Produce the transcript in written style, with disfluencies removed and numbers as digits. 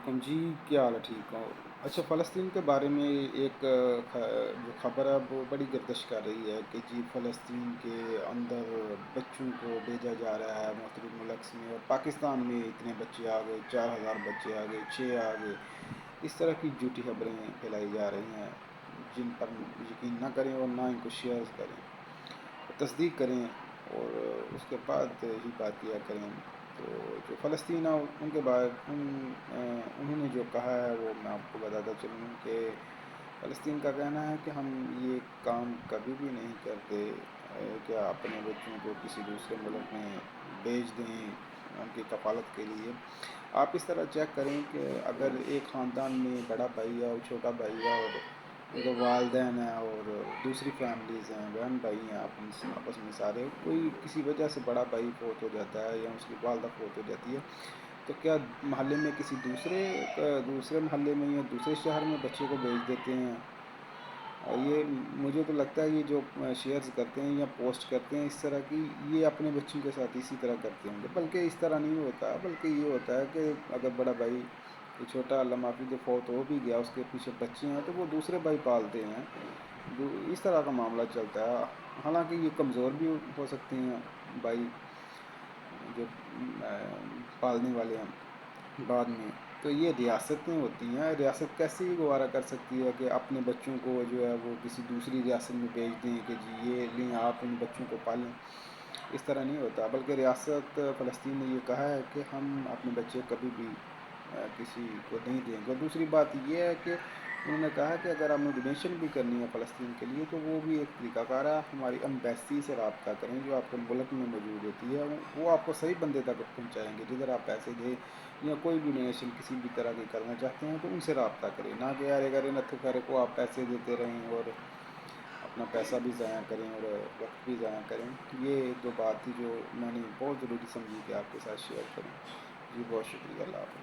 علیکم جی، کیا حال ہے؟ ٹھیک ہو؟ اچھا، فلسطین کے بارے میں ایک جو خبر ہے وہ بڑی گردش کر رہی ہے کہ جی فلسطین کے اندر بچوں کو بھیجا جا رہا ہے مختلف ملک میں، اور پاکستان میں اتنے بچے آ گئے، 4,000 بچے آ گئے، 6 آ گئے۔ اس طرح کی جھوٹی خبریں پھیلائی جا رہی ہیں جن پر یقین نہ کریں اور نہ ان کو شیئر کریں، تصدیق کریں اور اس کے بعد ہی بات کیا کریں۔ تو جو فلسطین ہے ان کے بعد انہوں نے جو کہا ہے وہ میں آپ کو بتاتا چلوں کہ فلسطین کا کہنا ہے کہ ہم یہ کام کبھی بھی نہیں کرتے کہ اپنے بچوں کو کسی دوسرے ملک میں بھیج دیں ان کی کفالت کے لیے۔ آپ اس طرح چیک کریں کہ اگر ایک خاندان میں بڑا بھائی ہے اور چھوٹا بھائی ہے اور ان کے والدین ہیں اور دوسری فیملیز ہیں، بہن بھائی ہیں، آپس میں سارے، کوئی کسی وجہ سے بڑا بھائی فوت ہو جاتا ہے یا اس کی والدہ فوت ہو جاتی ہے، تو کیا محلے میں کسی دوسرے محلے میں یا دوسرے شہر میں بچے کو بھیج دیتے ہیں؟ اور یہ مجھے تو لگتا ہے یہ جو شیئرز کرتے ہیں یا پوسٹ کرتے ہیں اس طرح کی، یہ اپنے بچوں کے ساتھ اسی طرح کرتے ہوں گے، بلکہ اس طرح نہیں ہوتا، بلکہ یہ ہوتا ہے کہ اگر بڑا بھائی کوئی چھوٹا اللہ معافی جو فوت ہو بھی گیا اس کے پیچھے بچے ہیں تو وہ دوسرے بھائی پالتے ہیں۔ اس طرح کا معاملہ چلتا ہے، حالانکہ یہ کمزور بھی ہو سکتے ہیں بھائی جو پالنے والے ہیں بعد میں۔ تو یہ ریاستیں ہوتی ہیں، ریاست کیسے ہی گوارہ کر سکتی ہے کہ اپنے بچوں کو جو ہے وہ کسی دوسری ریاست میں بھیج دیں کہ جی یہ لیں آپ ان بچوں کو پالیں؟ اس طرح نہیں ہوتا، بلکہ ریاست فلسطین نے یہ کہا ہے کہ ہم اپنے بچے کبھی بھی کسی کو نہیں دیں گے۔ اور دوسری بات یہ ہے کہ انہوں نے کہا کہ اگر آپ نے ڈونیشن بھی کرنی ہے فلسطین کے لیے تو وہ بھی ایک طریقہ کار ہے، ہماری امبیسی سے رابطہ کریں جو آپ کے ملک میں موجود ہوتی ہے، وہ آپ کو صحیح بندے تک پہنچائیں گے۔ جدھر آپ پیسے دیں یا کوئی بھی ڈونیشن کسی بھی طرح کی کرنا چاہتے ہیں تو ان سے رابطہ کریں، نہ کہ یار اگر نتھو خیرے کو آپ پیسے دیتے رہیں اور اپنا پیسہ بھی ضائع کریں اور وقت بھی ضائع کریں۔ یہ دو بات تھی جو میں نے بہت ضروری سمجھی کہ آپ کے ساتھ شیئر کروں۔ جی بہت شکریہ، اللہ حافظ۔